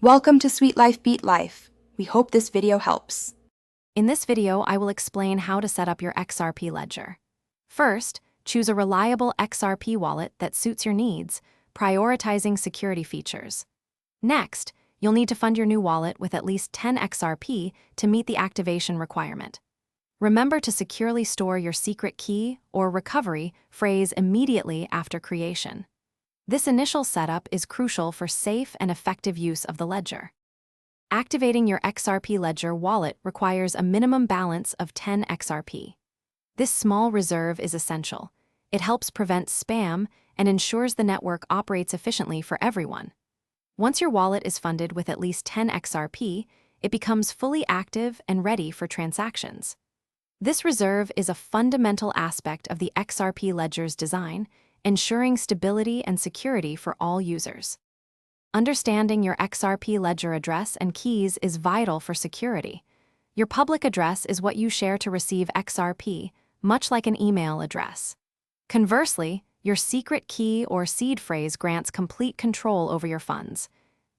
Welcome to Sweet Life Beat Life. We hope this video helps. In this video, I will explain how to set up your XRP Ledger. First, choose a reliable XRP wallet that suits your needs, prioritizing security features. Next, you'll need to fund your new wallet with at least 10 XRP to meet the activation requirement. Remember to securely store your secret key or recovery phrase immediately after creation. This initial setup is crucial for safe and effective use of the ledger. Activating your XRP Ledger wallet requires a minimum balance of 10 XRP. This small reserve is essential. It helps prevent spam and ensures the network operates efficiently for everyone. Once your wallet is funded with at least 10 XRP, it becomes fully active and ready for transactions. This reserve is a fundamental aspect of the XRP Ledger's design, ensuring stability and security for all users. Understanding your XRP Ledger address and keys is vital for security. Your public address is what you share to receive XRP, much like an email address. Conversely, your secret key or seed phrase grants complete control over your funds.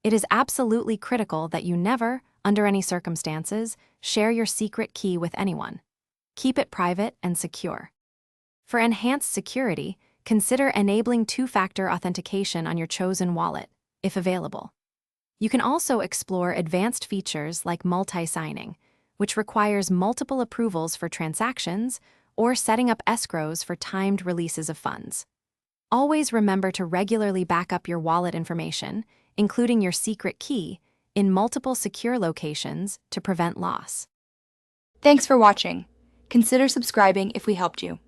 It is absolutely critical that you never, under any circumstances, share your secret key with anyone. Keep it private and secure. For enhanced security, consider enabling two-factor authentication on your chosen wallet, if available. You can also explore advanced features like multi-signing, which requires multiple approvals for transactions, or setting up escrows for timed releases of funds. Always remember to regularly back up your wallet information, including your secret key, in multiple secure locations to prevent loss. Thanks for watching. Consider subscribing if we helped you.